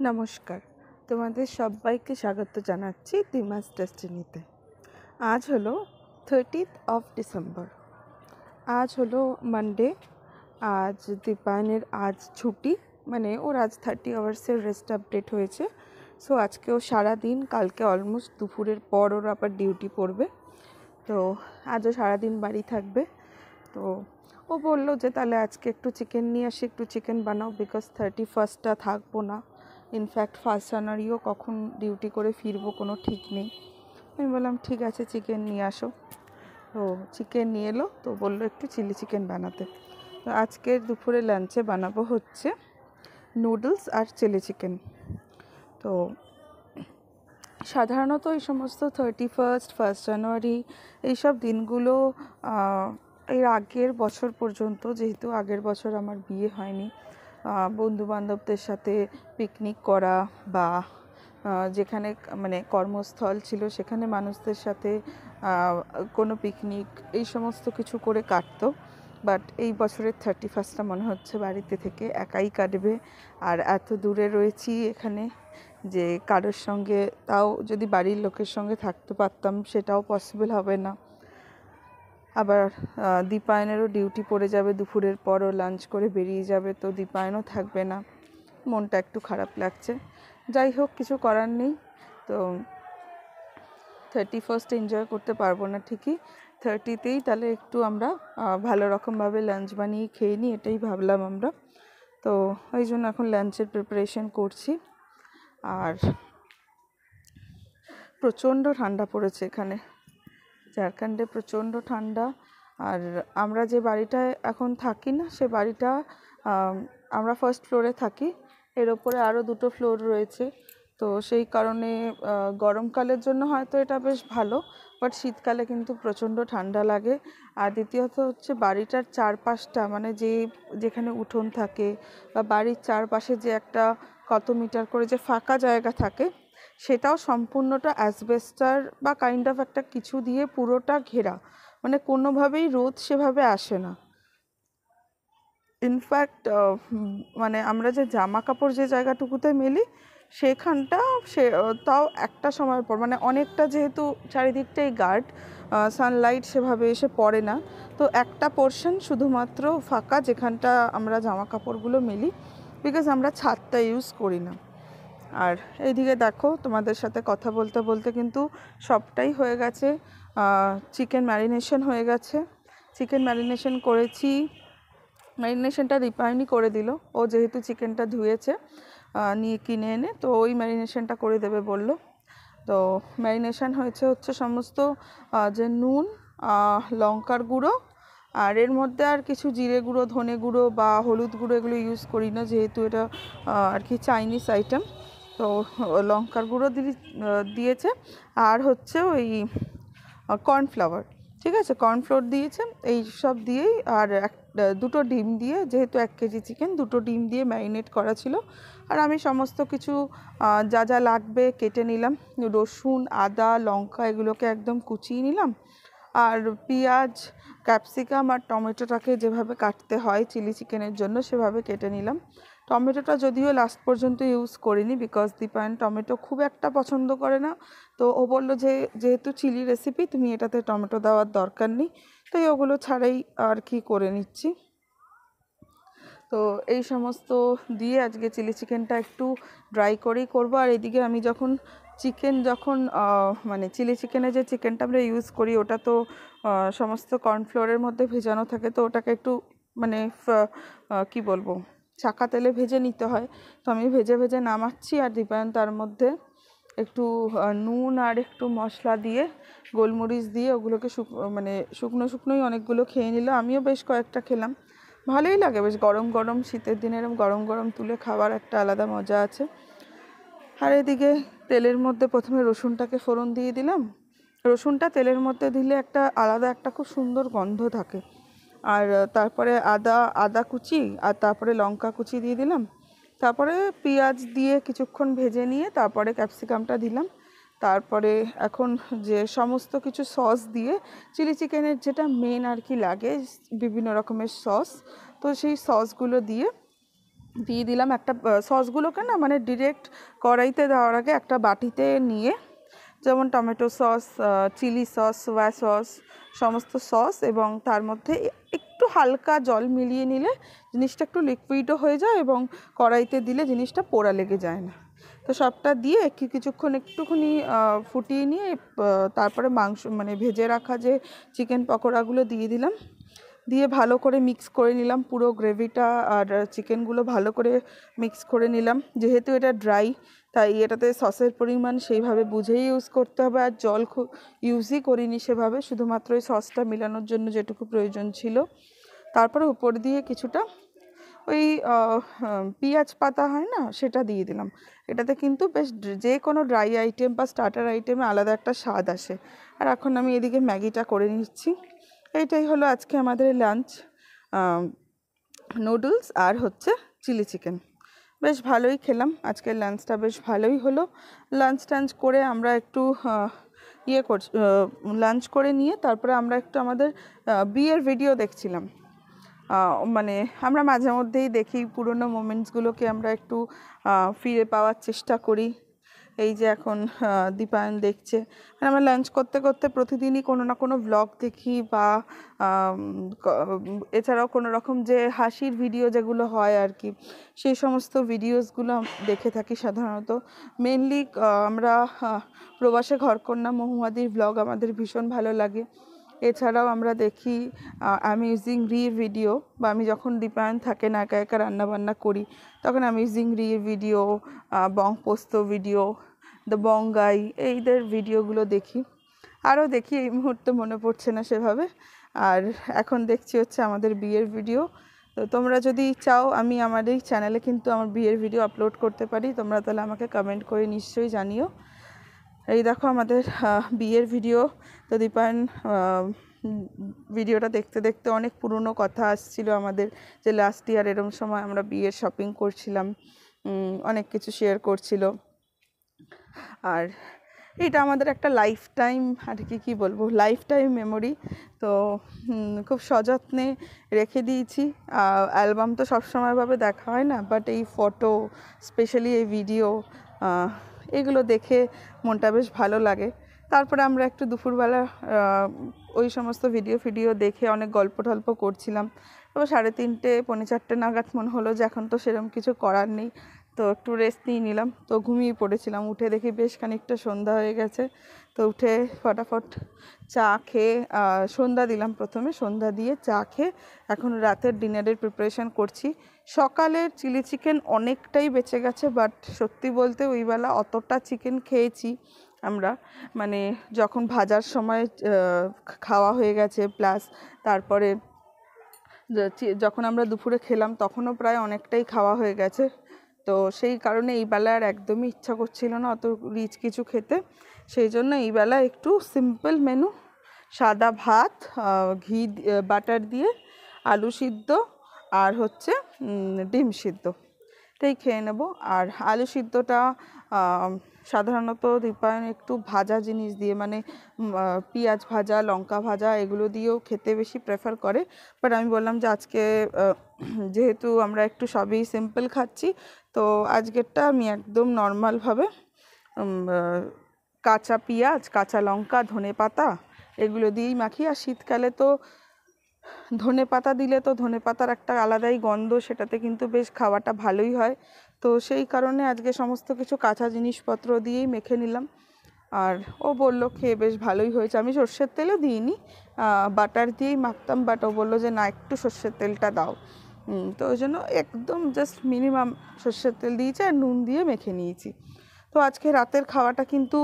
নমস্কার, তোমাদের সবাইকে স্বাগত জানাচ্ছি দিমাস ডেস্টিনিতে। আজ হলো 30th ডিসেম্বর। আজ হলো মানডে। আজ দীপায়নের আজ ছুটি, মানে ওর আজ 30 আওয়ার্সের রেস্ট আপডেট হয়েছে। সো আজকেও সারাদিন, কালকে অলমোস্ট দুপুরের পর ওর আবার ডিউটি পড়বে। তো আজও সারাদিন বাড়ি থাকবে। তো ও বললো যে তাহলে আজকে একটু চিকেন নিয়ে আসি, একটু চিকেন বানাও, বিকজ 31st থাকবো না। ইনফ্যাক্ট 1 জানুয়ারিও কখন ডিউটি করে ফিরবো কোনো ঠিক নেই। আমি বললাম ঠিক আছে, চিকেন নিয়ে আসো। তো চিকেন নিয়ে এলো, তো বললো একটু চিলি চিকেন বানাতে। তো আজকের দুপুরে লাঞ্চে বানাবো হচ্ছে নুডলস আর চিলি চিকেন। তো সাধারণত এই সমস্ত 1 জানুয়ারি এইসব দিনগুলো এর আগের বছর পর্যন্ত, যেহেতু আগের বছর আমার বিয়ে হয়নি, বন্ধুবান্ধবদের সাথে পিকনিক করা বা যেখানে মানে কর্মস্থল ছিল সেখানে মানুষদের সাথে কোনো পিকনিক এই সমস্ত কিছু করে কাটতো। বাট এই বছরের 31st মনে হচ্ছে বাড়িতে থেকে একাই কাটবে। আর এত দূরে রয়েছি এখানে যে কারোর সঙ্গে, তাও যদি বাড়ির লোকের সঙ্গে থাকতে পারতাম সেটাও পসিবল হবে না। আবার দীপায়নেরও ডিউটি পড়ে যাবে, দুপুরের পরও লাঞ্চ করে বেরিয়ে যাবে, তো দীপায়নও থাকবে না। মনটা একটু খারাপ লাগছে। যাই হোক, কিছু করার নেই। তো 31st এনজয় করতে পারবো না ঠিকই, 30তেই তাহলে একটু আমরা ভালো রকমভাবে লাঞ্চ বানিয়ে খেয়ে নিই, এটাই ভাবলাম আমরা। তো ওই জন্য এখন লাঞ্চের প্রিপারেশন করছি। আর প্রচণ্ড ঠান্ডা পড়েছে এখানে, ঝাড়খণ্ডে প্রচণ্ড ঠান্ডা। আর আমরা যে বাড়িটায় এখন থাকি না, সে বাড়িটা আমরা ফার্স্ট ফ্লোরে থাকি, এর ওপরে আরও 2টো ফ্লোর রয়েছে। তো সেই কারণে গরমকালের জন্য হয়তো এটা বেশ ভালো, বাট শীতকালে কিন্তু প্রচণ্ড ঠান্ডা লাগে। আর দ্বিতীয়ত হচ্ছে বাড়িটার চারপাশটা, মানে যেখানে উঠোন থাকে বা বাড়ির চারপাশে যে একটা কত মিটার করে যে ফাঁকা জায়গা থাকে, সেটাও সম্পূর্ণটা অ্যাসবেস্টার বা কাইন্ড অফ একটা কিছু দিয়ে পুরোটা ঘেরা, মানে কোনোভাবেই রোদ সেভাবে আসে না। ইনফ্যাক্ট মানে আমরা যে জামা কাপড় যে জায়গাটুকুতে মেলি সেখানটা তাও একটা সময় পর, মানে অনেকটা যেহেতু চারিদিকটাই গার্ড, সানলাইট সেভাবে এসে পড়ে না, তো একটা পোর্শন শুধুমাত্র ফাঁকা যেখানটা আমরা জামা কাপড়গুলো মেলি, বিকজ আমরা ছাদটা ইউজ করি না। আর এইদিকে দেখো, তোমাদের সাথে কথা বলতে বলতে কিন্তু সবটাই হয়ে গেছে। চিকেন ম্যারিনেশন হয়ে গেছে, চিকেন ম্যারিনেশন করেছি। ম্যারিনেশনটা দীপায়নই করে দিল, ও যেহেতু চিকেনটা ধুয়েছে নিয়ে কিনে এনে, তো ওই ম্যারিনেশনটা করে দেবে বলল। তো ম্যারিনেশন হচ্ছে সমস্ত যে নুন, লঙ্কার গুঁড়ো, আর এর মধ্যে আর কিছু জিরে গুঁড়ো, ধনে গুঁড়ো বা হলুদ গুঁড়ো এগুলো ইউজ করি না, যেহেতু এটা আর কি চাইনিজ আইটেম। তো লঙ্কার গুঁড়ো দিয়েছে, আর হচ্ছে ওই কর্নফ্লাওয়ার, ঠিক আছে, কর্নফ্লোর দিয়েছে। এই সব দিয়েই আর 2টো ডিম দিয়ে, যেহেতু 1 কেজি চিকেন, 2টো ডিম দিয়ে ম্যারিনেট করা ছিল। আর আমি সমস্ত কিছু যা যা লাগবে কেটে নিলাম, রসুন, আদা, লঙ্কা এগুলোকে একদম কুচিয়ে নিলাম। আর পেঁয়াজ, ক্যাপসিকাম আর টমেটোটাকে যেভাবে কাটতে হয় চিলি চিকেনের জন্য সেভাবে কেটে নিলাম। টমেটোটা যদিও লাস্ট পর্যন্ত ইউজ করিনি, বিকজ দীপায়ন টমেটো খুব একটা পছন্দ করে না। তো ও বললো যে যেহেতু চিলি রেসিপি, তুমি এটাতে টমেটো দেওয়ার দরকার নেই, তাই ওগুলো ছাড়াই আর কি করে নিচ্ছি। তো এই সমস্ত দিয়ে আজকে চিলি চিকেনটা একটু ড্রাই করেই করবো। আর এদিকে আমি যখন মানে চিলি চিকেনে যে চিকেনটা আমরা ইউজ করি, ওটা তো সমস্ত কর্নফ্লোরের মধ্যে ভেজানো থাকে, তো ওটাকে একটু মানে কি বলবো, চাকা তেলে ভেজে নিতে হয়। তো আমি ভেজে ভেজে নামাচ্ছি, আর দীপায়ন তার মধ্যে একটু নুন আর একটু মশলা দিয়ে, গোলমরিচ দিয়ে ওগুলোকে মানে শুকনোই অনেকগুলো খেয়ে নিল। আমিও বেশ কয়েকটা খেলাম, ভালোই লাগে। বেশ গরম গরম শীতের দিনে এরকম গরম গরম তুলে খাবার একটা আলাদা মজা আছে। আর এদিকে তেলের মধ্যে প্রথমে রসুনটাকে ফোড়ন দিয়ে দিলাম। রসুনটা তেলের মধ্যে দিলে একটা আলাদা একটা খুব সুন্দর গন্ধ থাকে। আর তারপরে আদা কুচি, আর তারপরে লঙ্কা কুচি দিয়ে দিলাম। তারপরে পেঁয়াজ দিয়ে কিছুক্ষণ ভেজে নিয়ে তারপরে ক্যাপসিকামটা দিলাম। তারপরে এখন যে সমস্ত কিছু সস দিয়ে, চিলি চিকেনের যেটা মেন আর কি লাগে, বিভিন্ন রকমের সস, তো সেই সসগুলো দিয়ে দিয়ে দিলাম একটা সসগুলোকে না মানে ডিরেক্ট কড়াইতে দেওয়ার আগে একটা বাটিতে নিয়ে, যেমন tomato sauce, chilli sauce, soy sauce, সমস্ত সস, এবং তার মধ্যে একটু হালকা জল মিলিয়ে নিলে জিনিসটা একটু লিকুইডও হয়ে যায় এবং কড়াইতে দিলে জিনিসটা পোড়া লেগে যায় না। তো সবটা দিয়ে কিছুক্ষণ একটুখানি ফুটিয়ে নিয়ে তারপরে মাংস মানে ভেজে রাখা যে চিকেন পকোড়াগুলো দিয়ে দিলাম, দিয়ে ভালো করে মিক্স করে নিলাম পুরো গ্রেভিটা আর চিকেনগুলো ভালো করে মিক্স করে নিলাম। যেহেতু এটা ড্রাই তাই এটাতে সসের পরিমাণ সেইভাবে বুঝেই ইউজ করতে হবে, আর জল খুব ইউজই করিনি সেভাবে, শুধুমাত্র ওই সসটা মেলানোর জন্য যেটুকু প্রয়োজন ছিল। তারপরে উপর দিয়ে কিছুটা ওই পেঁয়াজ পাতা হয় না, সেটা দিয়ে দিলাম। এটাতে কিন্তু বেশ যে কোনো ড্রাই আইটেম বা স্টার্টার আইটেমে আলাদা একটা স্বাদ আসে। আর এখন আমি এদিকে ম্যাগিটা করে নিচ্ছি। এইটাই হলো আজকে আমাদের লাঞ্চ, নুডলস আর হচ্ছে চিলি চিকেন। বেশ ভালোই খেলাম, আজকের লাঞ্চটা বেশ ভালোই হলো। লাঞ্চ টাঞ্চ করে আমরা একটু লাঞ্চ করে নিয়ে তারপরে আমরা একটু আমাদের বিয়ের ভিডিও দেখছিলাম। মানে আমরা মাঝে মধ্যেই দেখি পুরনো মোমেন্টসগুলোকে আমরা একটু ফিরে পাওয়ার চেষ্টা করি। এই যে এখন দীপায়ন দেখছে, মানে আমরা লাঞ্চ করতে করতে প্রতিদিনই কোনো না কোনো ব্লগ দেখি বা এছাড়াও কোনো রকম যে হাসির ভিডিও যেগুলো হয় আর কি, সেই সমস্ত ভিডিওসগুলো দেখে থাকি সাধারণত। মেনলি আমরা প্রবাসে ঘরকন্যা মহুয়াদির ব্লগ আমাদের ভীষণ ভালো লাগে। এছাড়াও আমরা দেখি অ্যামেজিং রির ভিডিও, বা আমি যখন দীপায়ন থাকে না একা একা রান্নাবান্না করি তখন অ্যামেজিং রির ভিডিও, বং পোস্ত ভিডিও, দ্য বঙ্গাই, এইদের ভিডিওগুলো দেখি। আরও দেখি, এই মুহূর্তে মনে পড়ছে না সেভাবে। আর এখন দেখছি হচ্ছে আমাদের বিয়ের ভিডিও। তো তোমরা যদি চাও আমি আমার এই চ্যানেলে কিন্তু আমার বিয়ের ভিডিও আপলোড করতে পারি, তোমরা তাহলে আমাকে কমেন্ট করে নিশ্চয়ই জানিও। এই দেখো আমাদের বিয়ের ভিডিও। তো দীপায়ন ভিডিওটা দেখতে দেখতে অনেক পুরনো কথা আসছিল আমাদের, যে লাস্ট ইয়ার এরম সময় আমরা বিয়ের শপিং করছিলাম, অনেক কিছু শেয়ার করছিল। আর এটা আমাদের একটা লাইফ টাইম আর কি বলবো, লাইফ টাইম মেমোরি। তো খুব সযত্নে রেখে দিয়েছি। অ্যালবাম তো সবসময়ভাবে দেখা হয় না, বাট এই ফটো, স্পেশালি এই ভিডিও, এগুলো দেখে মনটা বেশ ভালো লাগে। তারপরে আমরা একটু দুপুরবেলা ওই সমস্ত ভিডিও দেখে অনেক গল্প টল্প করছিলাম। এবার 3:30 পৌনে 4টে নাগাদ মনে হলো যে এখন তো সেরকম কিছু করার নেই, তো একটু রেস্ট নিয়ে নিলাম। তো ঘুমিয়ে পড়েছিলাম, উঠে দেখি বেশ খানিকটা সন্ধ্যা হয়ে গেছে। তো উঠে ফটাফট চা খেয়ে সন্ধ্যা দিলাম, প্রথমে সন্ধ্যা দিয়ে চা খেয়ে এখন রাতের ডিনারের প্রিপারেশান করছি। সকালের চিলি চিকেন অনেকটাই বেঁচে গেছে, বাট সত্যি বলতে ওইবেলা অতটা চিকেন খেয়েছি আমরা, মানে যখন ভাজার সময় খাওয়া হয়ে গেছে, প্লাস তারপরে যখন আমরা দুপুরে খেলাম তখনও প্রায় অনেকটাই খাওয়া হয়ে গেছে। তো সেই কারণে এই বেলা আর একদমই ইচ্ছা করছিল না অত রিচ কিছু খেতে। সেই জন্য এই বেলা একটু সিম্পল মেনু, সাদা ভাত, ঘি বাটার দিয়ে, আলু সিদ্ধ আর হচ্ছে ডিম সিদ্ধ, এটাই খেয়ে নেব। আর আলু সিদ্ধটা সাধারণত দীপায়ন একটু ভাজা জিনিস দিয়ে, মানে পেঁয়াজ ভাজা, লঙ্কা ভাজা, এগুলো দিয়েও খেতে বেশি প্রেফার করে। বাট আমি বললাম যে আজকে যেহেতু আমরা একটু সবই সিম্পল খাচ্ছি, তো আজকেরটা আমি একদম নর্মালভাবে কাঁচা পেঁয়াজ, কাঁচা লঙ্কা, ধনেপাতা এগুলো দিয়েই মাখি। আর শীতকালে তো ধনেপাতা দিলে তো ধনেপাতার একটা আলাদাই গন্ধ, সেটাতে কিন্তু বেশ খাওয়াটা ভালোই হয়। তো সেই কারণে আজকে সমস্ত কিছু কাঁচা জিনিসপত্র দিয়েই মেখে নিলাম। আর ও বললো খেয়ে বেশ ভালোই হয়েছে। আমি সর্ষের তেলও দিইনি, বাটার দিয়েই মাখতাম, বাট ও বললো যে না একটু সর্ষের তেলটা দাও। তো ওই জন্য একদম জাস্ট মিনিমাম সর্ষের তেল দিয়েছি আর নুন দিয়ে মেখে নিয়েছি। তো আজকে রাতের খাওয়াটা কিন্তু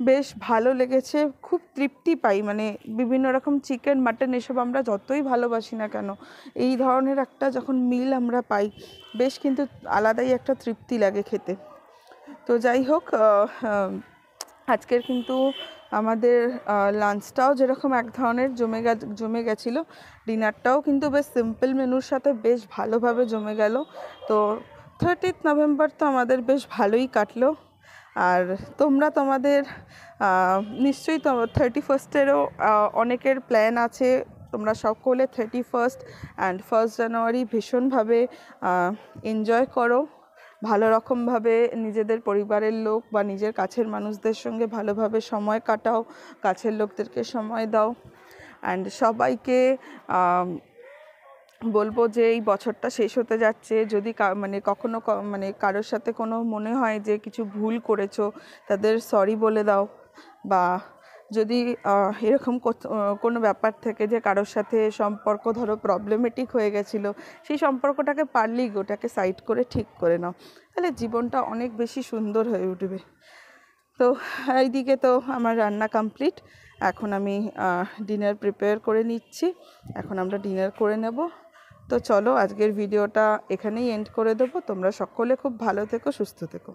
বেশ ভালো লেগেছে, খুব তৃপ্তি পাই। মানে বিভিন্ন রকম চিকেন, মাটন এসব আমরা যতই ভালোবাসি না কেন, এই ধরনের একটা যখন মিল আমরা পাই, বেশ কিন্তু আলাদাই একটা তৃপ্তি লাগে খেতে। তো যাই হোক, আজকের কিন্তু আমাদের লাঞ্চটাও যেরকম এক ধরনের জমে গেছিলো, ডিনারটাও কিন্তু বেশ সিম্পল মেনুর সাথে বেশ ভালোভাবে জমে গেল। তো 30th নভেম্বর তো আমাদের বেশ ভালোই কাটলো। আর তোমরা তোমাদের নিশ্চয়ই তো 31স্টেরও অনেকের প্ল্যান আছে তোমরা সকলে 31st অ্যান্ড 1st জানুয়ারি ভীষণভাবে এনজয় করো, ভালো রকমভাবে নিজেদের পরিবারের লোক বা নিজের কাছের মানুষদের সঙ্গে ভালোভাবে সময় কাটাও, কাছের লোকদেরকে সময় দাও। অ্যান্ড সবাইকে বলবো যে এই বছরটা শেষ হতে যাচ্ছে, যদি মানে কখনো মানে কারোর সাথে কোনো মনে হয় যে কিছু ভুল করেছো, তাদের সরি বলে দাও। বা যদি এরকম কোনো ব্যাপার থেকে যে কারোর সাথে সম্পর্ক ধরো প্রবলেমেটিক হয়ে গেছিলো, সেই সম্পর্কটাকে পারলেই ওটাকে সাইড করে ঠিক করে নাও, তাহলে জীবনটা অনেক বেশি সুন্দর হয়ে উঠবে। তো এইদিকে তো আমার রান্না কমপ্লিট, এখন আমি ডিনার প্রিপেয়ার করে নিচ্ছি, এখন আমরা ডিনার করে নেব। তো চলো আজকের ভিডিওটা এখানেই এন্ড করে দেবো। তোমরা সকলে খুব ভালো থেকো, সুস্থ থেকো।